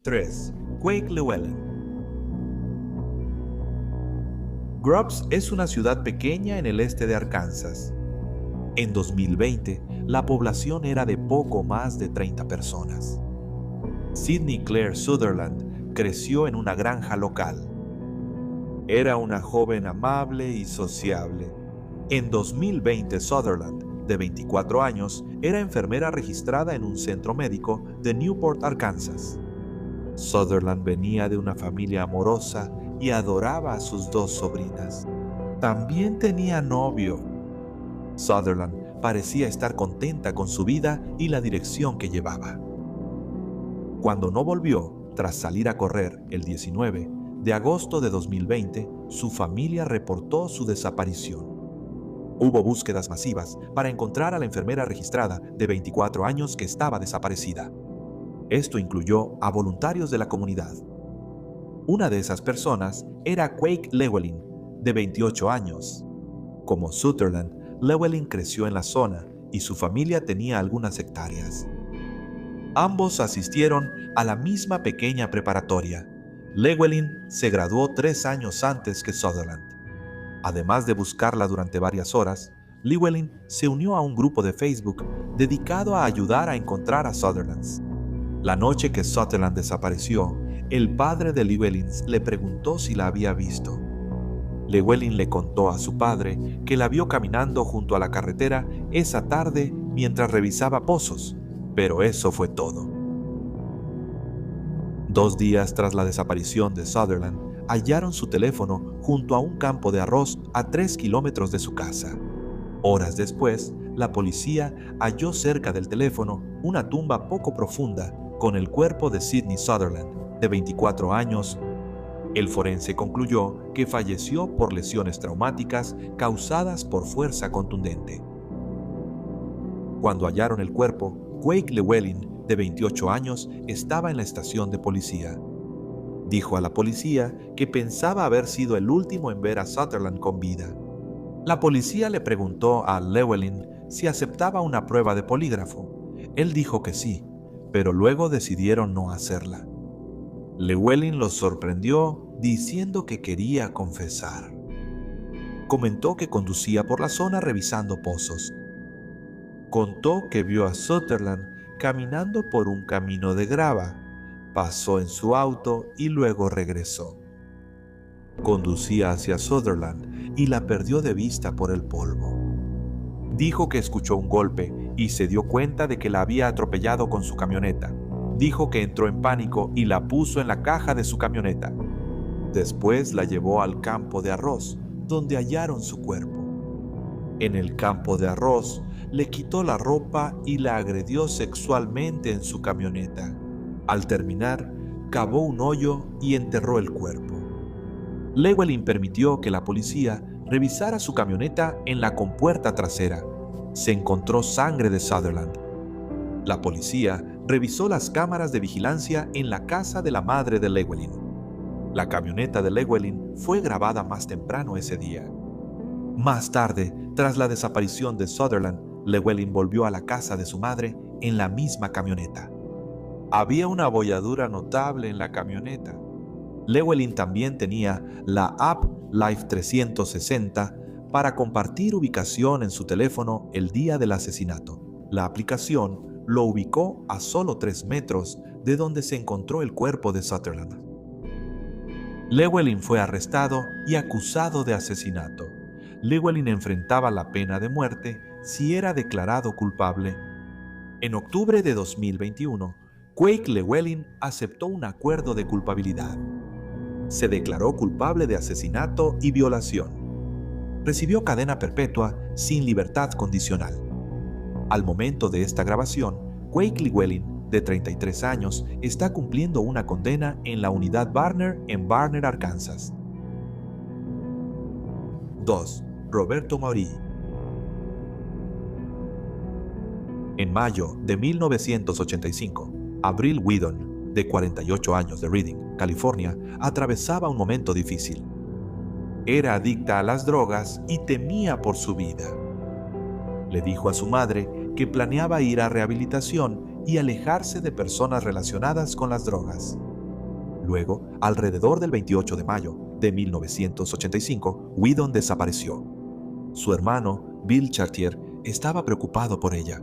3. Quake Llewellyn. Grubbs es una ciudad pequeña en el este de Arkansas. En 2020, la población era de poco más de 30 personas. Sydney Claire Sutherland creció en una granja local. Era una joven amable y sociable. En 2020, Sutherland, de 24 años, era enfermera registrada en un centro médico de Newport, Arkansas. Sutherland venía de una familia amorosa y adoraba a sus dos sobrinas. También tenía novio. Sutherland parecía estar contenta con su vida y la dirección que llevaba. Cuando no volvió, tras salir a correr el 19 de agosto de 2020, su familia reportó su desaparición. Hubo búsquedas masivas para encontrar a la enfermera registrada de 24 años que estaba desaparecida. Esto incluyó a voluntarios de la comunidad. Una de esas personas era Quake Llewellyn, de 28 años. Como Sutherland, Llewellyn creció en la zona y su familia tenía algunas hectáreas. Ambos asistieron a la misma pequeña preparatoria. Llewellyn se graduó 3 años antes que Sutherland. Además de buscarla durante varias horas, Llewellyn se unió a un grupo de Facebook dedicado a ayudar a encontrar a Sutherland. La noche que Sutherland desapareció, el padre de Llewellyn le preguntó si la había visto. Llewellyn le contó a su padre que la vio caminando junto a la carretera esa tarde mientras revisaba pozos, pero eso fue todo. 2 días tras la desaparición de Sutherland, hallaron su teléfono junto a un campo de arroz a 3 kilómetros de su casa. Horas después, la policía halló cerca del teléfono una tumba poco profunda con el cuerpo de Sydney Sutherland, de 24 años. El forense concluyó que falleció por lesiones traumáticas causadas por fuerza contundente. Cuando hallaron el cuerpo, Quake Llewellyn, de 28 años, estaba en la estación de policía. Dijo a la policía que pensaba haber sido el último en ver a Sutherland con vida. La policía le preguntó a Llewellyn si aceptaba una prueba de polígrafo. Él dijo que sí, pero luego decidieron no hacerla. Llewellyn los sorprendió diciendo que quería confesar. Comentó que conducía por la zona revisando pozos. Contó que vio a Sutherland caminando por un camino de grava, pasó en su auto y luego regresó. Conducía hacia Sutherland y la perdió de vista por el polvo. Dijo que escuchó un golpe y se dio cuenta de que la había atropellado con su camioneta. Dijo que entró en pánico y la puso en la caja de su camioneta. Después la llevó al campo de arroz, donde hallaron su cuerpo. En el campo de arroz, le quitó la ropa y la agredió sexualmente en su camioneta. Al terminar, cavó un hoyo y enterró el cuerpo. Llewellyn permitió que la policía revisara su camioneta en la compuerta trasera. Se encontró sangre de Sutherland. La policía revisó las cámaras de vigilancia en la casa de la madre de Llewellyn. La camioneta de Llewellyn fue grabada más temprano ese día. Más tarde, tras la desaparición de Sutherland, Llewellyn volvió a la casa de su madre en la misma camioneta. Había una abolladura notable en la camioneta. Llewellyn también tenía la app Life 360 para compartir ubicación en su teléfono el día del asesinato. La aplicación lo ubicó a solo 3 metros de donde se encontró el cuerpo de Sutherland. Llewellyn fue arrestado y acusado de asesinato. Llewellyn enfrentaba la pena de muerte si era declarado culpable. En octubre de 2021, Quake Llewellyn aceptó un acuerdo de culpabilidad. Se declaró culpable de asesinato y violación. Recibió cadena perpetua sin libertad condicional. Al momento de esta grabación, Quake Llewellyn, de 33 años, está cumpliendo una condena en la unidad Barner en Barner, Arkansas. 2. Roberto Maury. En mayo de 1985, Avril Whedon, de 48 años, de Redding, California, atravesaba un momento difícil. Era adicta a las drogas y temía por su vida. Le dijo a su madre que planeaba ir a rehabilitación y alejarse de personas relacionadas con las drogas. Luego, alrededor del 28 de mayo de 1985, Whedon desapareció. Su hermano, Bill Chartier, estaba preocupado por ella.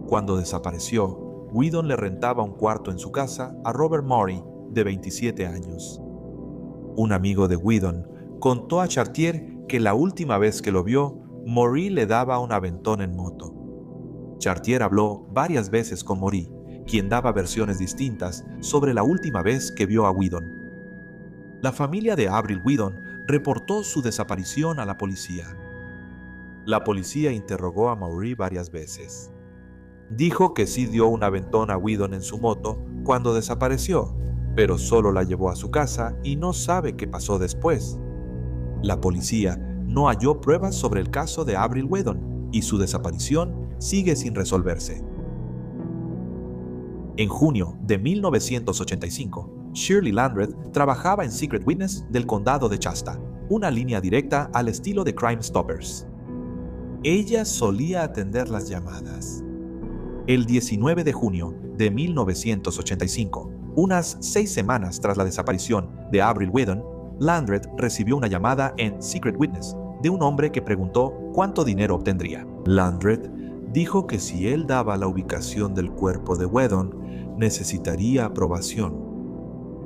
Cuando desapareció, Whedon le rentaba un cuarto en su casa a Robert Murray, de 27 años. Un amigo de Whedon contó a Chartier que la última vez que lo vio, Murray le daba un aventón en moto. Chartier habló varias veces con Murray, quien daba versiones distintas sobre la última vez que vio a Whedon. La familia de Avril Whedon reportó su desaparición a la policía. La policía interrogó a Murray varias veces. Dijo que sí dio un aventón a Whedon en su moto cuando desapareció, pero solo la llevó a su casa y no sabe qué pasó después. La policía no halló pruebas sobre el caso de Avril Whedon y su desaparición sigue sin resolverse. En junio de 1985, Shirley Landreth trabajaba en Secret Witness del condado de Shasta, una línea directa al estilo de Crime Stoppers. Ella solía atender las llamadas. El 19 de junio de 1985, unas 6 semanas tras la desaparición de Avril Whedon, Landreth recibió una llamada en Secret Witness de un hombre que preguntó cuánto dinero obtendría. Landreth dijo que si él daba la ubicación del cuerpo de Whedon, necesitaría aprobación.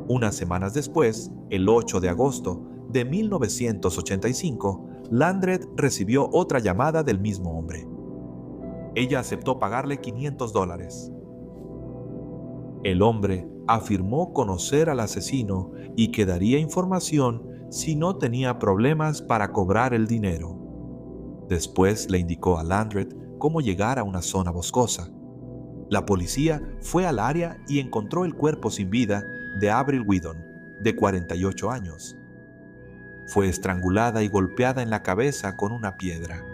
Unas semanas después, el 8 de agosto de 1985, Landreth recibió otra llamada del mismo hombre. Ella aceptó pagarle $500. El hombre afirmó conocer al asesino y que daría información si no tenía problemas para cobrar el dinero. Después le indicó a Landreth cómo llegar a una zona boscosa. La policía fue al área y encontró el cuerpo sin vida de Avril Whedon, de 48 años. Fue estrangulada y golpeada en la cabeza con una piedra.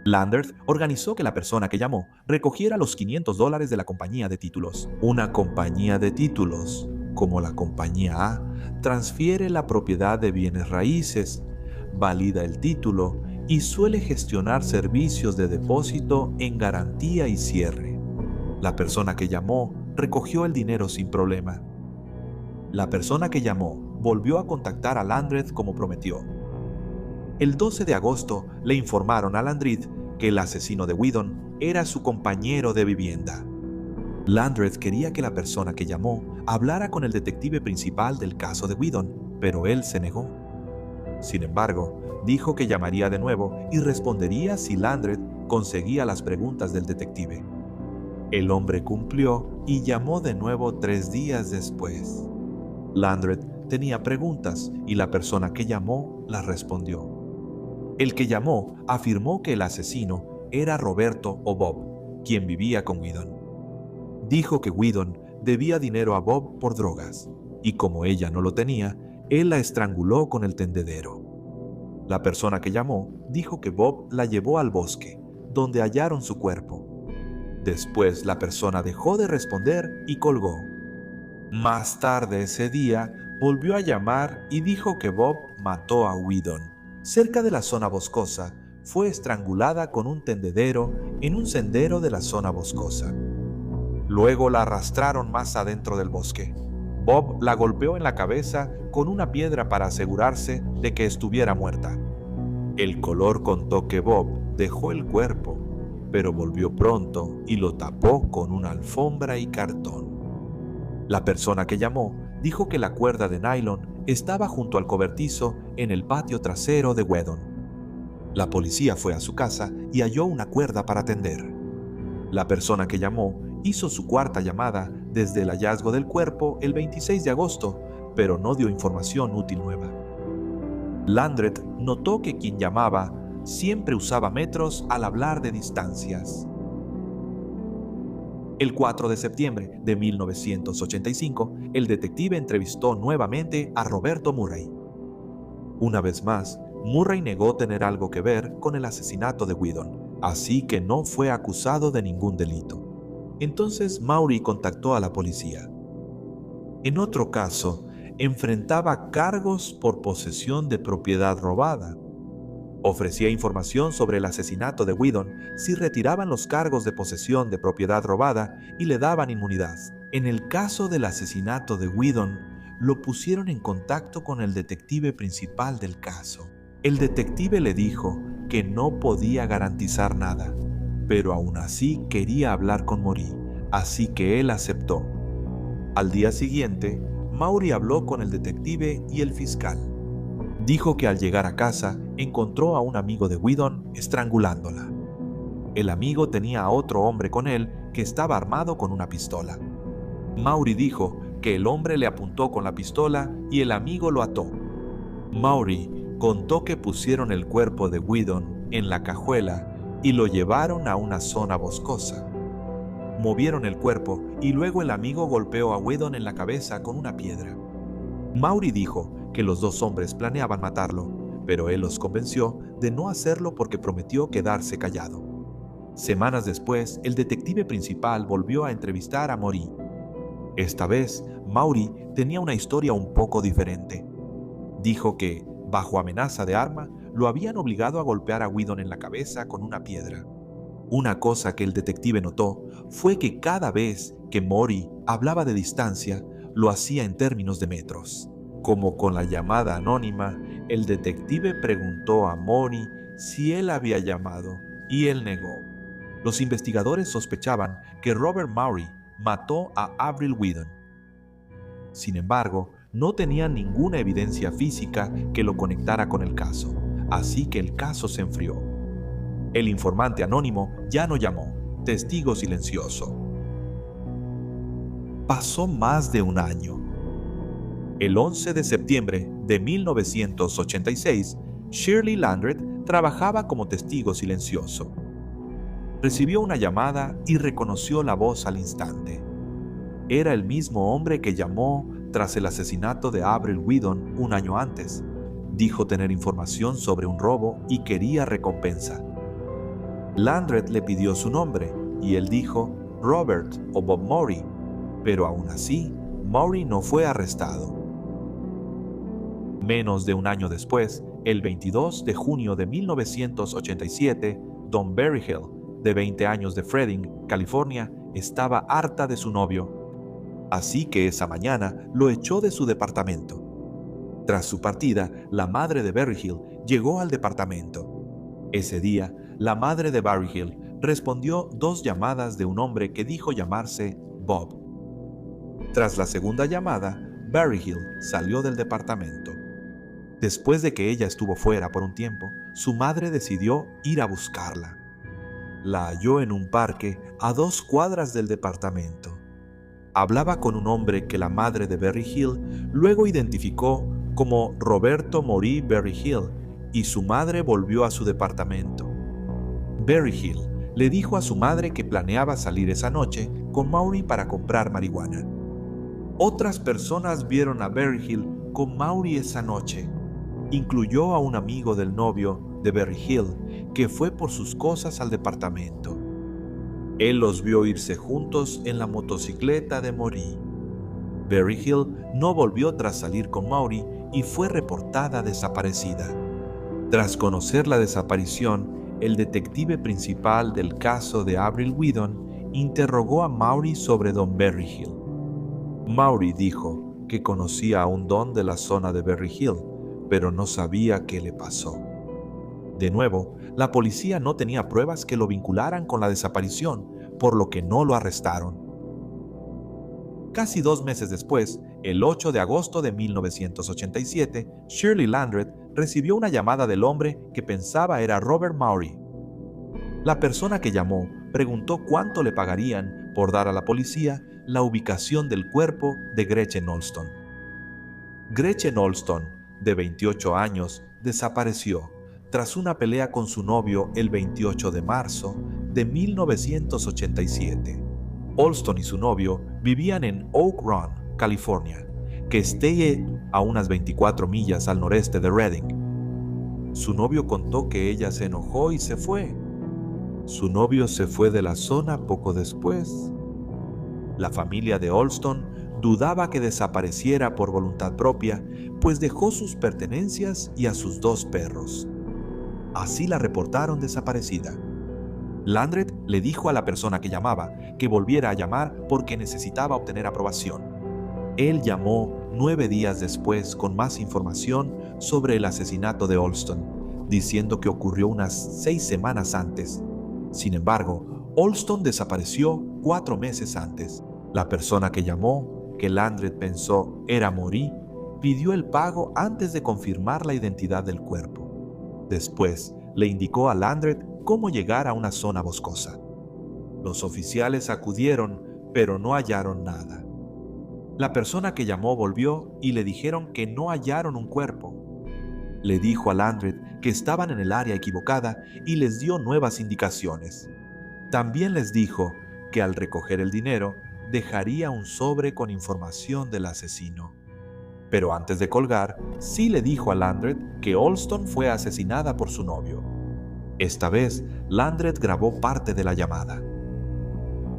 Landreth organizó que la persona que llamó recogiera los $500 de la compañía de títulos. Una compañía de títulos, como la compañía A, transfiere la propiedad de bienes raíces, valida el título y suele gestionar servicios de depósito en garantía y cierre. La persona que llamó recogió el dinero sin problema. La persona que llamó volvió a contactar a Landreth como prometió. El 12 de agosto le informaron a Landreth que el asesino de Whedon era su compañero de vivienda. Landreth quería que la persona que llamó hablara con el detective principal del caso de Whedon, pero él se negó. Sin embargo, dijo que llamaría de nuevo y respondería si Landreth conseguía las preguntas del detective. El hombre cumplió y llamó de nuevo 3 días después. Landreth tenía preguntas y la persona que llamó las respondió. El que llamó afirmó que el asesino era Roberto o Bob, quien vivía con Whedon. Dijo que Whedon debía dinero a Bob por drogas, y como ella no lo tenía, él la estranguló con el tendedero. La persona que llamó dijo que Bob la llevó al bosque, donde hallaron su cuerpo. Después la persona dejó de responder y colgó. Más tarde ese día, volvió a llamar y dijo que Bob mató a Whedon. Cerca de la zona boscosa, fue estrangulada con un tendedero en un sendero de la zona boscosa. Luego la arrastraron más adentro del bosque. Bob la golpeó en la cabeza con una piedra para asegurarse de que estuviera muerta. El color contó que Bob dejó el cuerpo, pero volvió pronto y lo tapó con una alfombra y cartón. La persona que llamó dijo que la cuerda de nylon estaba junto al cobertizo en el patio trasero de Whedon. La policía fue a su casa y halló una cuerda para tender. La persona que llamó hizo su cuarta llamada desde el hallazgo del cuerpo el 26 de agosto, pero no dio información útil nueva. Landreth notó que quien llamaba siempre usaba metros al hablar de distancias. El 4 de septiembre de 1985, el detective entrevistó nuevamente a Roberto Murray. Una vez más, Murray negó tener algo que ver con el asesinato de Whedon, así que no fue acusado de ningún delito. Entonces Murray contactó a la policía. En otro caso, enfrentaba cargos por posesión de propiedad robada. Ofrecía información sobre el asesinato de Whedon si retiraban los cargos de posesión de propiedad robada y le daban inmunidad. En el caso del asesinato de Whedon, lo pusieron en contacto con el detective principal del caso. El detective le dijo que no podía garantizar nada, pero aún así quería hablar con Maury, así que él aceptó. Al día siguiente, Maury habló con el detective y el fiscal. Dijo que al llegar a casa encontró a un amigo de Whedon estrangulándola. El amigo tenía a otro hombre con él que estaba armado con una pistola. Maury dijo que el hombre le apuntó con la pistola y el amigo lo ató. Maury contó que pusieron el cuerpo de Whedon en la cajuela y lo llevaron a una zona boscosa. Movieron el cuerpo y luego el amigo golpeó a Whedon en la cabeza con una piedra. Maury dijo que los dos hombres planeaban matarlo, pero él los convenció de no hacerlo porque prometió quedarse callado. Semanas después, el detective principal volvió a entrevistar a Maury. Esta vez, Maury tenía una historia un poco diferente. Dijo que, bajo amenaza de arma, lo habían obligado a golpear a Whedon en la cabeza con una piedra. Una cosa que el detective notó fue que cada vez que Maury hablaba de distancia, lo hacía en términos de metros. Como con la llamada anónima, el detective preguntó a Maury si él había llamado, y él negó. Los investigadores sospechaban que Robert Maury mató a Avril Whedon. Sin embargo, no tenían ninguna evidencia física que lo conectara con el caso, así que el caso se enfrió. El informante anónimo ya no llamó, testigo silencioso. Pasó más de un año. El 11 de septiembre de 1986, Shirley Landreth trabajaba como testigo silencioso. Recibió una llamada y reconoció la voz al instante. Era el mismo hombre que llamó tras el asesinato de Avril Whedon un año antes. Dijo tener información sobre un robo y quería recompensa. Landreth le pidió su nombre y él dijo Robert o Bob Maury, pero aún así, Maury no fue arrestado. Menos de un año después, el 22 de junio de 1987, Dawn Berryhill, de 20 años de Redding, California, estaba harta de su novio. Así que esa mañana lo echó de su departamento. Tras su partida, la madre de Berryhill llegó al departamento. Ese día, la madre de Berryhill respondió 2 llamadas de un hombre que dijo llamarse Bob. Tras la segunda llamada, Berryhill salió del departamento. Después de que ella estuvo fuera por un tiempo, su madre decidió ir a buscarla. La halló en un parque a 2 cuadras del departamento. Hablaba con un hombre que la madre de Berryhill luego identificó como Roberto Maury Berryhill, y su madre volvió a su departamento. Berryhill le dijo a su madre que planeaba salir esa noche con Maury para comprar marihuana. Otras personas vieron a Berryhill con Maury esa noche. Incluyó a un amigo del novio de Berryhill que fue por sus cosas al departamento. Él los vio irse juntos en la motocicleta de Maury. Berryhill no volvió tras salir con Maury y fue reportada desaparecida. Tras conocer la desaparición, el detective principal del caso de Avril Whedon interrogó a Maury sobre Dawn Berryhill. Maury dijo que conocía a un don de la zona de Berryhill, pero no sabía qué le pasó. De nuevo, la policía no tenía pruebas que lo vincularan con la desaparición, por lo que no lo arrestaron. Casi 2 meses después, el 8 de agosto de 1987, Shirley Landreth recibió una llamada del hombre que pensaba era Robert Maury. La persona que llamó preguntó cuánto le pagarían por dar a la policía la ubicación del cuerpo de Gretchen Olston. Gretchen Olston, de 28 años, desapareció tras una pelea con su novio el 28 de marzo de 1987. Olston y su novio vivían en Oak Run, California, que está a unas 24 millas al noreste de Redding. Su novio contó que ella se enojó y se fue. Su novio se fue de la zona poco después. La familia de Olston dudaba que desapareciera por voluntad propia, pues dejó sus pertenencias y a sus 2 perros. Así la reportaron desaparecida. Landreth le dijo a la persona que llamaba que volviera a llamar porque necesitaba obtener aprobación. Él llamó 9 días después con más información sobre el asesinato de Alston, diciendo que ocurrió unas 6 semanas antes. Sin embargo, Alston desapareció 4 meses antes. La persona que llamó, que Landred pensó era Maury, pidió el pago antes de confirmar la identidad del cuerpo. Después, le indicó a Landred cómo llegar a una zona boscosa. Los oficiales acudieron, pero no hallaron nada. La persona que llamó volvió y le dijeron que no hallaron un cuerpo. Le dijo a Landred que estaban en el área equivocada y les dio nuevas indicaciones. También les dijo que al recoger el dinero dejaría un sobre con información del asesino. Pero antes de colgar, sí le dijo a Landred que Alston fue asesinada por su novio. Esta vez, Landred grabó parte de la llamada.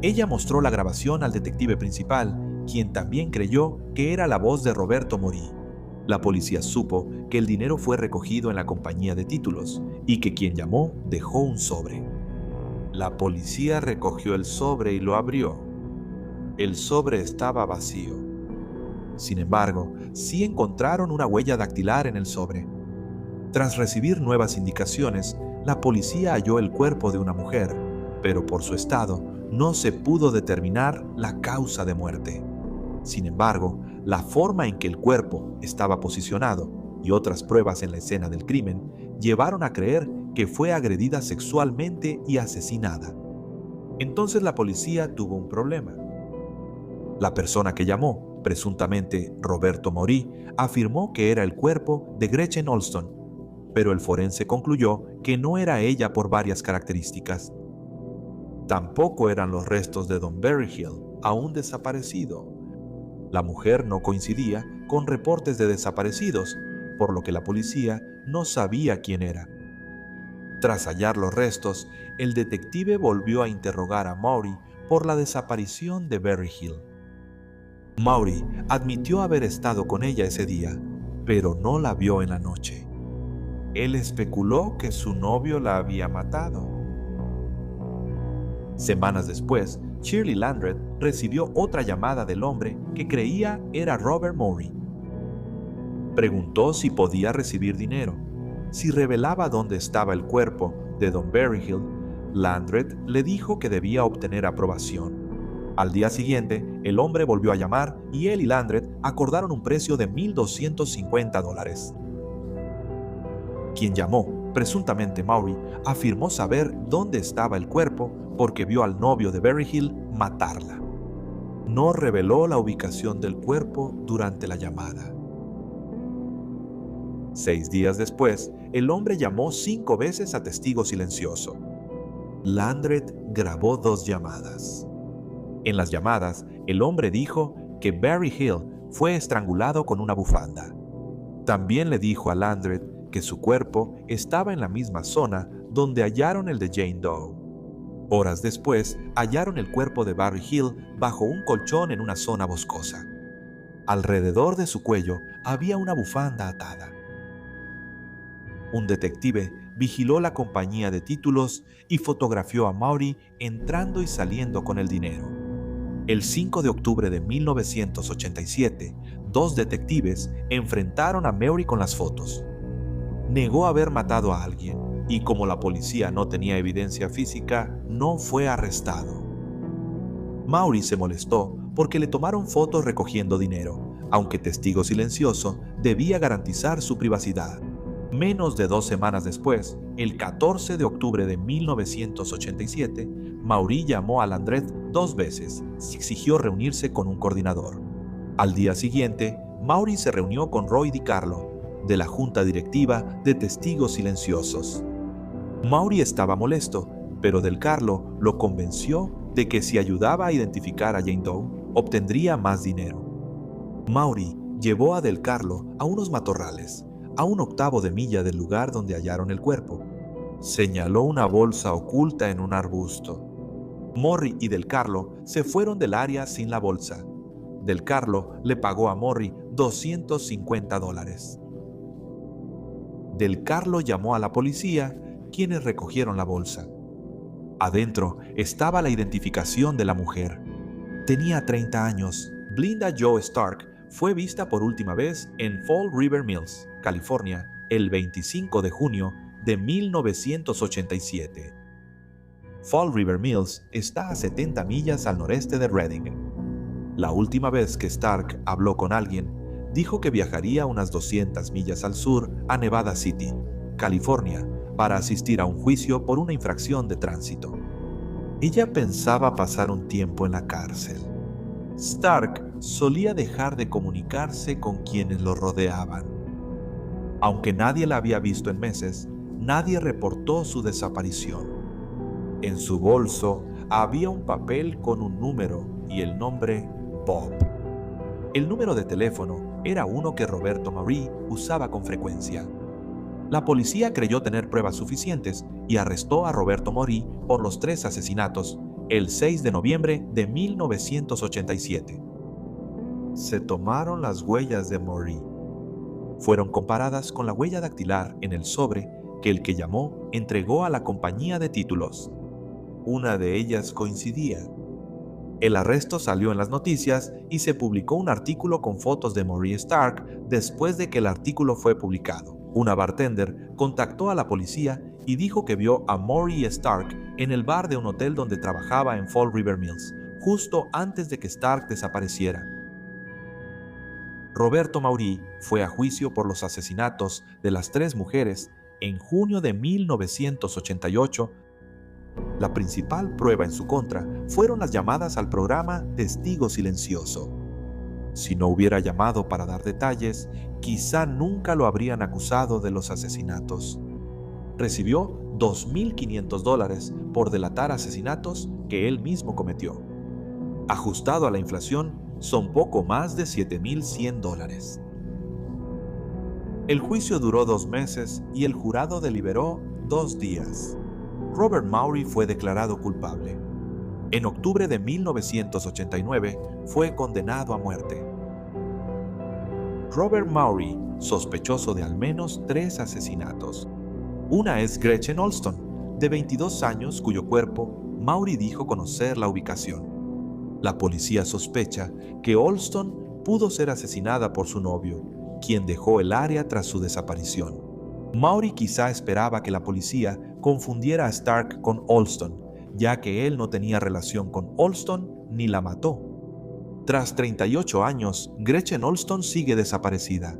Ella mostró la grabación al detective principal, quien también creyó que era la voz de Roberto Maury. La policía supo que el dinero fue recogido en la compañía de títulos y que quien llamó dejó un sobre. La policía recogió el sobre y lo abrió. El sobre estaba vacío. Sin embargo, sí encontraron una huella dactilar en el sobre. Tras recibir nuevas indicaciones, la policía halló el cuerpo de una mujer, pero por su estado no se pudo determinar la causa de muerte. Sin embargo, la forma en que el cuerpo estaba posicionado y otras pruebas en la escena del crimen llevaron a creer que fue agredida sexualmente y asesinada. Entonces la policía tuvo un problema. La persona que llamó, presuntamente Roberto Maury, afirmó que era el cuerpo de Gretchen Alston, pero el forense concluyó que no era ella por varias características. Tampoco eran los restos de Don Berryhill, aún desaparecido. La mujer no coincidía con reportes de desaparecidos, por lo que la policía no sabía quién era. Tras hallar los restos, el detective volvió a interrogar a Maury por la desaparición de Berryhill. Maury admitió haber estado con ella ese día, pero no la vio en la noche. Él especuló que su novio la había matado. Semanas después, Shirley Landred recibió otra llamada del hombre que creía era Robert Maury. Preguntó si podía recibir dinero. Si revelaba dónde estaba el cuerpo de Don Berryhill, Landred le dijo que debía obtener aprobación. Al día siguiente, el hombre volvió a llamar y él y Landred acordaron un precio de $1,250. Quien llamó, presuntamente Maury, afirmó saber dónde estaba el cuerpo porque vio al novio de Berryhill matarla. No reveló la ubicación del cuerpo durante la llamada. 6 días después, el hombre llamó 5 veces a testigo silencioso. Landred grabó 2 llamadas. En las llamadas, el hombre dijo que Berryhill fue estrangulado con una bufanda. También le dijo a Landred que su cuerpo estaba en la misma zona donde hallaron el de Jane Doe. Horas después, hallaron el cuerpo de Berryhill bajo un colchón en una zona boscosa. Alrededor de su cuello había una bufanda atada. Un detective vigiló la compañía de títulos y fotografió a Maury entrando y saliendo con el dinero. El 5 de octubre de 1987, 2 detectives enfrentaron a Maury con las fotos. Negó haber matado a alguien y como la policía no tenía evidencia física, no fue arrestado. Maury se molestó porque le tomaron fotos recogiendo dinero, aunque testigo silencioso debía garantizar su privacidad. Menos de 2 semanas después, el 14 de octubre de 1987, Maury llamó a Landred 2 veces y exigió reunirse con un coordinador. Al día siguiente, Maury se reunió con Roy DiCarlo, de la Junta Directiva de Testigos Silenciosos. Maury estaba molesto, pero Del Carlo lo convenció de que si ayudaba a identificar a Jane Doe, obtendría más dinero. Maury llevó a Del Carlo a unos matorrales, a 1/8 de milla del lugar donde hallaron el cuerpo. Señaló una bolsa oculta en un arbusto. Maury y Del Carlo se fueron del área sin la bolsa. Del Carlo le pagó a Maury $250. Del Carlo llamó a la policía, quienes recogieron la bolsa. Adentro estaba la identificación de la mujer. Tenía 30 años Blinda Joe Stark fue vista por última vez en Fall River Mills, California, el 25 de junio de 1987. Fall River Mills está a 70 millas al noreste de Redding. La última vez que Stark habló con alguien, dijo que viajaría unas 200 millas al sur a Nevada City, California, para asistir a un juicio por una infracción de tránsito. Ella pensaba pasar un tiempo en la cárcel. Stark solía dejar de comunicarse con quienes lo rodeaban. Aunque nadie la había visto en meses, nadie reportó su desaparición. En su bolso había un papel con un número y el nombre Bob. El número de teléfono era uno que Roberto Maury usaba con frecuencia. La policía creyó tener pruebas suficientes y arrestó a Roberto Maury por los 3 asesinatos el 6 de noviembre de 1987. Se tomaron las huellas de Maury. Fueron comparadas con la huella dactilar en el sobre que el que llamó entregó a la compañía de títulos. Una de ellas coincidía. El arresto salió en las noticias y se publicó un artículo con fotos de Maury Stark después de que el artículo fue publicado. Una bartender contactó a la policía y dijo que vio a Maury Stark en el bar de un hotel donde trabajaba en Fall River Mills, justo antes de que Stark desapareciera. Roberto Maury fue a juicio por los asesinatos de las 3 mujeres en junio de 1988. La principal prueba en su contra fueron las llamadas al programa Testigo Silencioso. Si no hubiera llamado para dar detalles, quizá nunca lo habrían acusado de los asesinatos. Recibió $2.500 por delatar asesinatos que él mismo cometió. Ajustado a la inflación, son poco más de $7.100. El juicio duró 2 meses y el jurado deliberó 2 días. Robert Maury fue declarado culpable. En octubre de 1989 fue condenado a muerte. Robert Maury, sospechoso de al menos 3 asesinatos. Una es Gretchen Olston, de 22 años, cuyo cuerpo Maury dijo conocer la ubicación. La policía sospecha que Olston pudo ser asesinada por su novio, quien dejó el área tras su desaparición. Maury quizá esperaba que la policía confundiera a Stark con Olston, ya que él no tenía relación con Olston ni la mató. Tras 38 años, Gretchen Olston sigue desaparecida.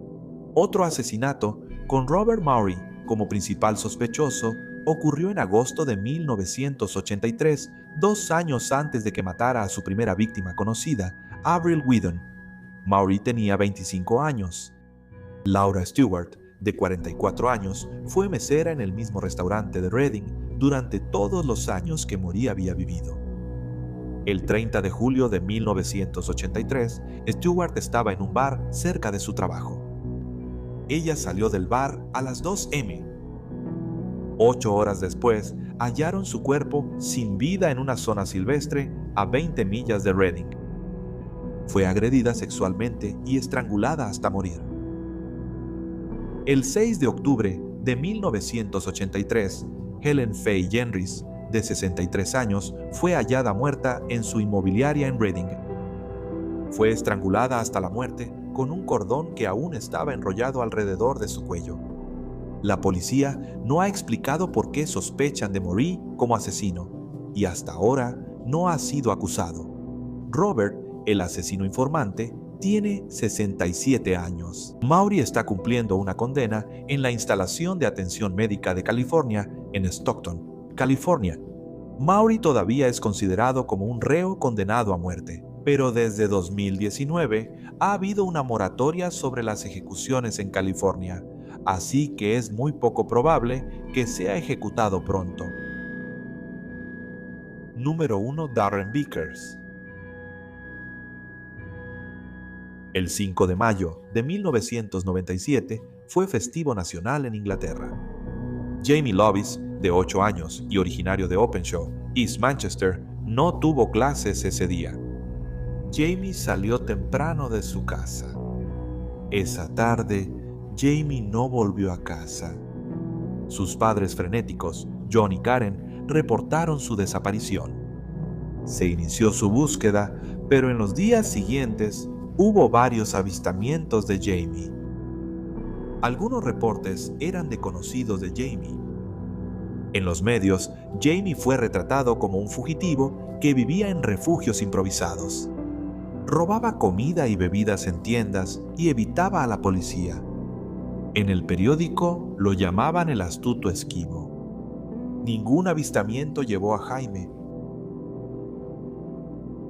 Otro asesinato, con Robert Maury como principal sospechoso, ocurrió en agosto de 1983, 2 años antes de que matara a su primera víctima conocida, Avril Whedon. Maury tenía 25 años. Laura Stewart, de 44 años, fue mesera en el mismo restaurante de Redding durante todos los años que Maury había vivido. El 30 de julio de 1983, Stewart estaba en un bar cerca de su trabajo. Ella salió del bar a las 2 m. 8 horas después, hallaron su cuerpo sin vida en una zona silvestre a 20 millas de Redding. Fue agredida sexualmente y estrangulada hasta morir. El 6 de octubre de 1983, Helen Faye Jenrys, de 63 años, fue hallada muerta en su inmobiliaria en Redding. Fue estrangulada hasta la muerte con un cordón que aún estaba enrollado alrededor de su cuello. La policía no ha explicado por qué sospechan de Maury como asesino y hasta ahora no ha sido acusado. Robert, el asesino informante, tiene 67 años. Maury está cumpliendo una condena en la instalación de atención médica de California en Stockton, California. Maury todavía es considerado como un reo condenado a muerte, pero desde 2019 ha habido una moratoria sobre las ejecuciones en California, así que es muy poco probable que sea ejecutado pronto. Número 1. Darren Vickers. El 5 de mayo de 1997 fue festivo nacional en Inglaterra. Jamie Lovis, de 8 años y originario de Openshaw, East Manchester, no tuvo clases ese día. Jamie salió temprano de su casa. Esa tarde, Jamie no volvió a casa. Sus padres frenéticos, John y Karen, reportaron su desaparición. Se inició su búsqueda, Pero en los días siguientes hubo varios avistamientos de Jamie. Algunos reportes eran de conocidos de Jamie. En los medios, Jamie fue retratado como un fugitivo que vivía en refugios improvisados. Robaba comida y bebidas en tiendas y evitaba a la policía. En el periódico lo llamaban el astuto esquivo. Ningún avistamiento llevó a Jaime.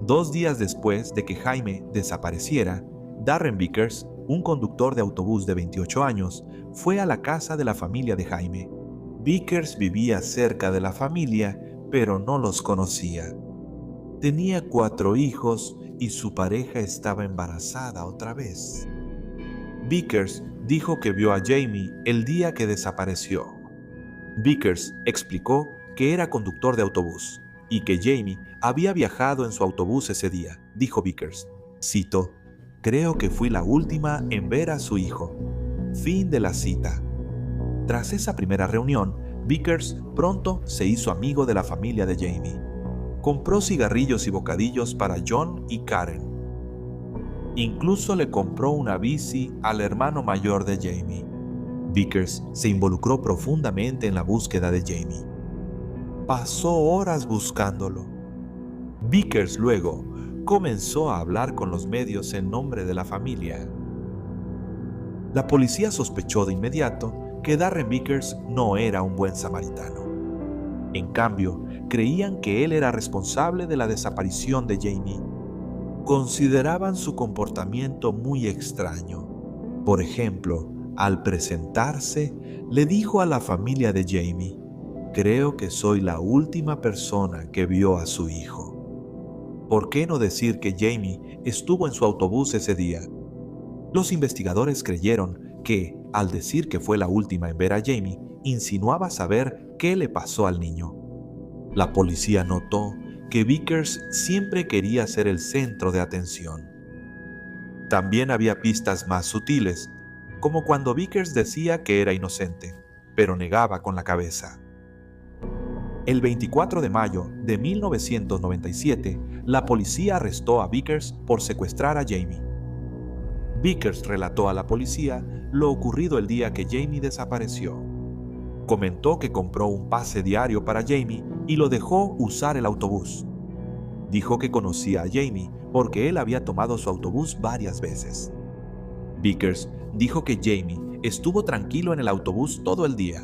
2 días después de que Jaime desapareciera, Darren Vickers, un conductor de autobús de 28 años, fue a la casa de la familia de Jaime. Vickers vivía cerca de la familia, pero no los conocía. Tenía 4 hijos y su pareja estaba embarazada otra vez. Vickers dijo que vio a Jamie el día que desapareció. Vickers explicó que era conductor de autobús y que Jamie había viajado en su autobús ese día. Dijo Vickers, cito, «Creo que fui la última en ver a su hijo». Fin de la cita. Tras esa primera reunión, Vickers pronto se hizo amigo de la familia de Jamie. Compró cigarrillos y bocadillos para John y Karen. Incluso le compró una bici al hermano mayor de Jamie. Vickers se involucró profundamente en la búsqueda de Jamie. Pasó horas buscándolo. Vickers luego comenzó a hablar con los medios en nombre de la familia. La policía sospechó de inmediato que Darren Vickers no era un buen samaritano. En cambio, creían que él era responsable de la desaparición de Jamie. Consideraban su comportamiento muy extraño. Por ejemplo, al presentarse, le dijo a la familia de Jamie, «Creo que soy la última persona que vio a su hijo». ¿Por qué no decir que Jamie estuvo en su autobús ese día? Los investigadores creyeron que, al decir que fue la última en ver a Jamie, insinuaba saber qué le pasó al niño. La policía notó que Vickers siempre quería ser el centro de atención. También había pistas más sutiles, como cuando Vickers decía que era inocente, pero negaba con la cabeza. El 24 de mayo de 1997, la policía arrestó a Vickers por secuestrar a Jamie. Vickers relató a la policía lo ocurrido el día que Jamie desapareció. Comentó que compró un pase diario para Jamie y lo dejó usar el autobús. Dijo que conocía a Jamie porque él había tomado su autobús varias veces. Vickers dijo que Jamie estuvo tranquilo en el autobús todo el día.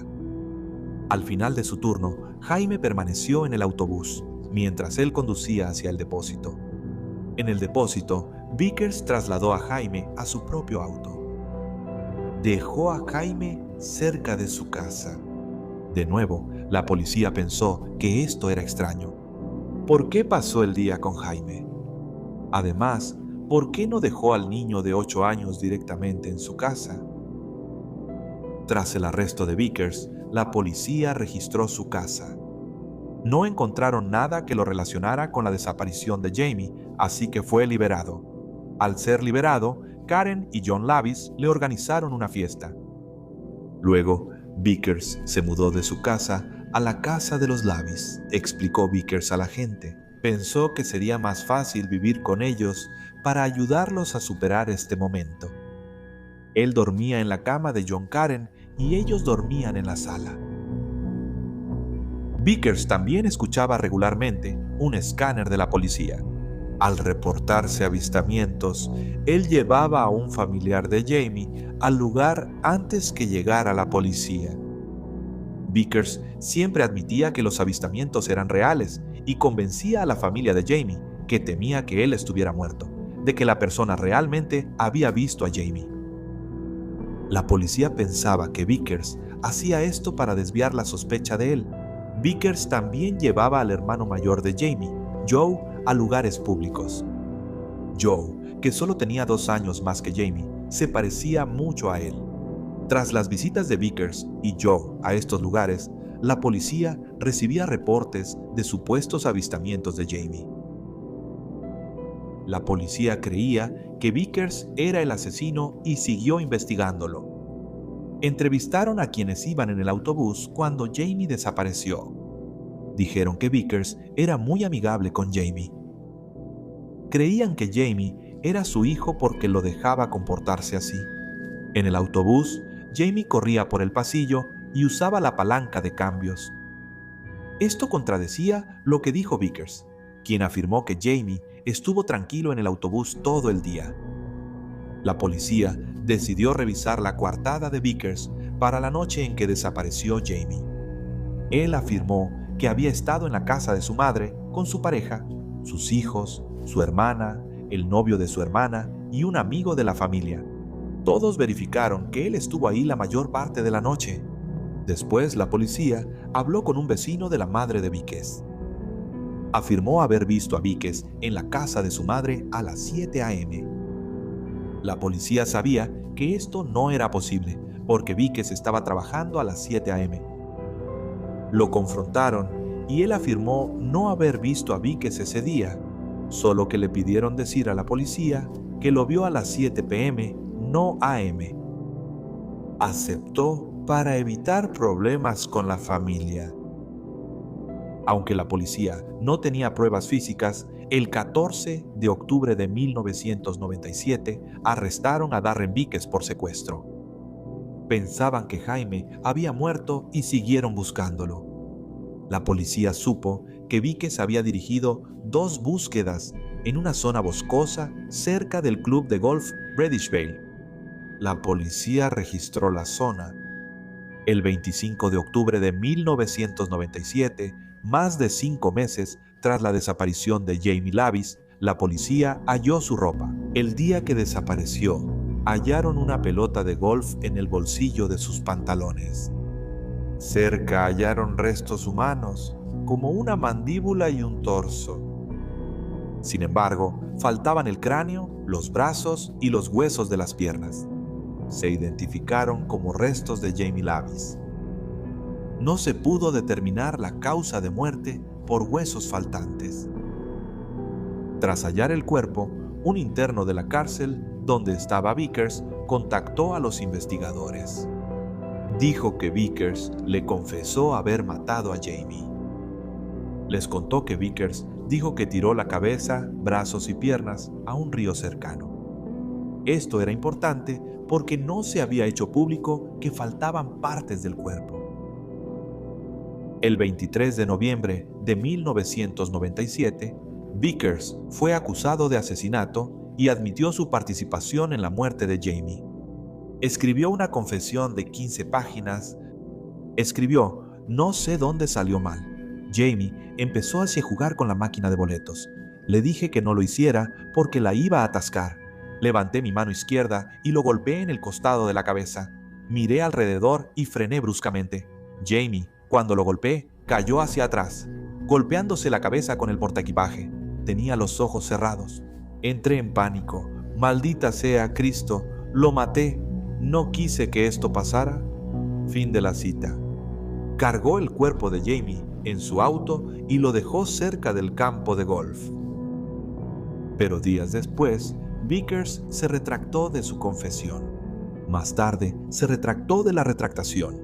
Al final de su turno, Jaime permaneció en el autobús mientras él conducía hacia el depósito. En el depósito, Vickers trasladó a Jaime a su propio auto. Dejó a Jaime cerca de su casa. De nuevo, la policía pensó que esto era extraño. ¿Por qué pasó el día con Jaime? Además, ¿por qué no dejó al niño de 8 años directamente en su casa? Tras el arresto de Vickers, la policía registró su casa. No encontraron nada que lo relacionara con la desaparición de Jamie, así que fue liberado. Al ser liberado, Karen y John Lavis le organizaron una fiesta. Luego, Vickers se mudó de su casa a la casa de los Lavis, explicó Vickers a la gente. Pensó que sería más fácil vivir con ellos para ayudarlos a superar este momento. Él dormía en la cama de John Karen y ellos dormían en la sala. Vickers también escuchaba regularmente un escáner de la policía. Al reportarse avistamientos, él llevaba a un familiar de Jamie al lugar antes que llegara la policía. Vickers siempre admitía que los avistamientos eran reales y convencía a la familia de Jamie, que temía que él estuviera muerto, de que la persona realmente había visto a Jamie. La policía pensaba que Vickers hacía esto para desviar la sospecha de él. Vickers también llevaba al hermano mayor de Jamie, Joe, a lugares públicos. Joe, que solo tenía 2 años más que Jamie, se parecía mucho a él. Tras las visitas de Vickers y Joe a estos lugares, la policía recibía reportes de supuestos avistamientos de Jamie. La policía creía que Vickers era el asesino y siguió investigándolo. Entrevistaron a quienes iban en el autobús cuando Jamie desapareció. Dijeron que Vickers era muy amigable con Jamie. Creían que Jamie era su hijo porque lo dejaba comportarse así. En el autobús, Jamie corría por el pasillo y usaba la palanca de cambios. Esto contradecía lo que dijo Vickers, quien afirmó que Jamie estuvo tranquilo en el autobús todo el día. La policía decidió revisar la coartada de Vickers para la noche en que desapareció Jamie. Él afirmó que había estado en la casa de su madre con su pareja, sus hijos, su hermana, el novio de su hermana y un amigo de la familia. Todos verificaron que él estuvo ahí la mayor parte de la noche. Después, la policía habló con un vecino de la madre de Víquez. Afirmó haber visto a Víquez en la casa de su madre a las 7 a.m. La policía sabía que esto no era posible, porque Víquez estaba trabajando a las 7 a.m. Lo confrontaron y él afirmó no haber visto a Víquez ese día, solo que le pidieron decir a la policía que lo vio a las 7 p.m., no a.m. Aceptó para evitar problemas con la familia. Aunque la policía no tenía pruebas físicas, el 14 de octubre de 1997 arrestaron a Darren Víquez por secuestro. Pensaban que Jaime había muerto y siguieron buscándolo. La policía supo que Víquez había dirigido 2 búsquedas en una zona boscosa cerca del club de golf Reddish Vale. La policía registró la zona. El 25 de octubre de 1997, más de 5 meses tras la desaparición de Jamie Lavis, la policía halló su ropa. El día que desapareció, hallaron una pelota de golf en el bolsillo de sus pantalones. Cerca hallaron restos humanos, como una mandíbula y un torso. Sin embargo, faltaban el cráneo, los brazos y los huesos de las piernas. Se identificaron como restos de Jamie Lavis. No se pudo determinar la causa de muerte por huesos faltantes. Tras hallar el cuerpo, un interno de la cárcel donde estaba Vickers contactó a los investigadores. Dijo que Vickers le confesó haber matado a Jamie. Les contó que Vickers dijo que tiró la cabeza, brazos y piernas a un río cercano. Esto era importante porque no se había hecho público que faltaban partes del cuerpo. El 23 de noviembre de 1997, Vickers fue acusado de asesinato y admitió su participación en la muerte de Jamie. Escribió una confesión de 15 páginas. Escribió: "No sé dónde salió mal. Jamie empezó a jugar con la máquina de boletos. Le dije que no lo hiciera porque la iba a atascar. Levanté mi mano izquierda y lo golpeé en el costado de la cabeza. Miré alrededor y frené bruscamente. Jamie, cuando lo golpeé, cayó hacia atrás, golpeándose la cabeza con el portaequipaje. Tenía los ojos cerrados. Entré en pánico. Maldita sea Cristo, lo maté. No quise que esto pasara". Fin de la cita. Cargó el cuerpo de Jamie en su auto y lo dejó cerca del campo de golf. Pero días después, Vickers se retractó de su confesión. Más tarde, se retractó de la retractación.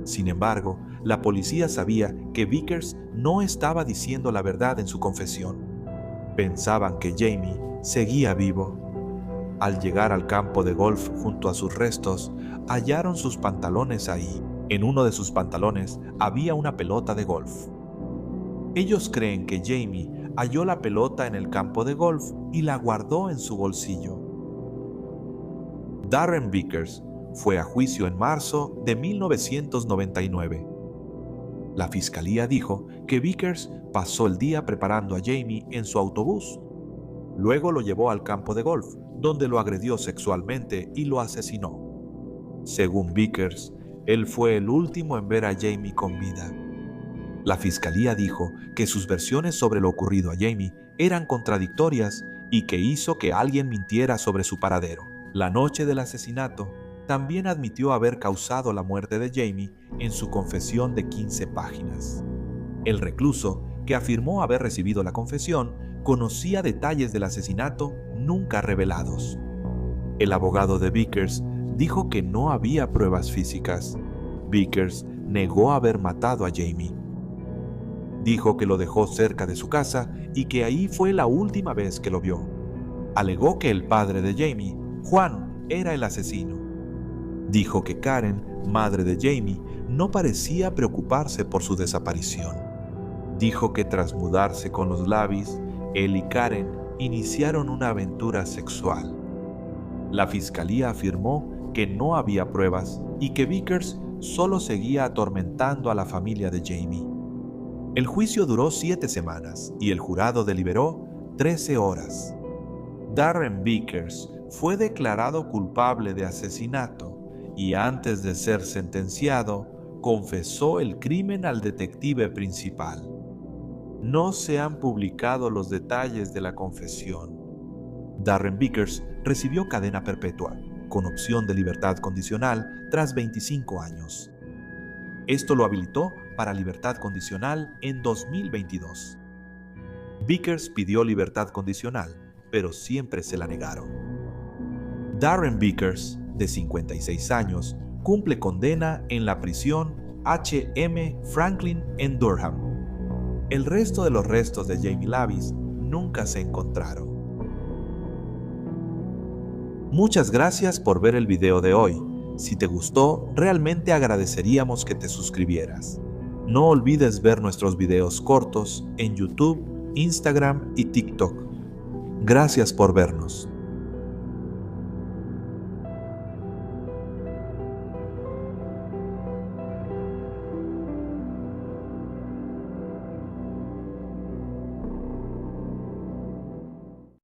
Sin embargo, la policía sabía que Vickers no estaba diciendo la verdad en su confesión. Pensaban que Jamie seguía vivo. Al llegar al campo de golf junto a sus restos, hallaron sus pantalones ahí. En uno de sus pantalones había una pelota de golf. Ellos creen que Jamie halló la pelota en el campo de golf y la guardó en su bolsillo. Darren Vickers fue a juicio en marzo de 1999. La fiscalía dijo que Vickers pasó el día preparando a Jamie en su autobús. Luego lo llevó al campo de golf, donde lo agredió sexualmente y lo asesinó. Según Vickers, él fue el último en ver a Jamie con vida. La fiscalía dijo que sus versiones sobre lo ocurrido a Jamie eran contradictorias y que hizo que alguien mintiera sobre su paradero. La noche del asesinato, también admitió haber causado la muerte de Jamie en su confesión de 15 páginas. El recluso, que afirmó haber recibido la confesión, conocía detalles del asesinato nunca revelados. El abogado de Vickers dijo que no había pruebas físicas. Vickers negó haber matado a Jamie. Dijo que lo dejó cerca de su casa y que ahí fue la última vez que lo vio. Alegó que el padre de Jamie, Juan, era el asesino. Dijo que Karen, madre de Jamie, no parecía preocuparse por su desaparición. Dijo que tras mudarse con los Lavis, él y Karen iniciaron una aventura sexual. La fiscalía afirmó que no había pruebas y que Vickers solo seguía atormentando a la familia de Jamie. El juicio duró 7 semanas y el jurado deliberó 13 horas. Darren Vickers fue declarado culpable de asesinato y antes de ser sentenciado, confesó el crimen al detective principal. No se han publicado los detalles de la confesión. Darren Vickers recibió cadena perpetua, con opción de libertad condicional tras 25 años. Esto lo habilitó para libertad condicional en 2022. Vickers pidió libertad condicional, pero siempre se la negaron. Darren Vickers, de 56 años, cumple condena en la prisión H.M. Franklin en Durham. El resto de los restos de Jamie Lavis nunca se encontraron. Muchas gracias por ver el video de hoy. Si te gustó, realmente agradeceríamos que te suscribieras. No olvides ver nuestros videos cortos en YouTube, Instagram y TikTok. Gracias por vernos.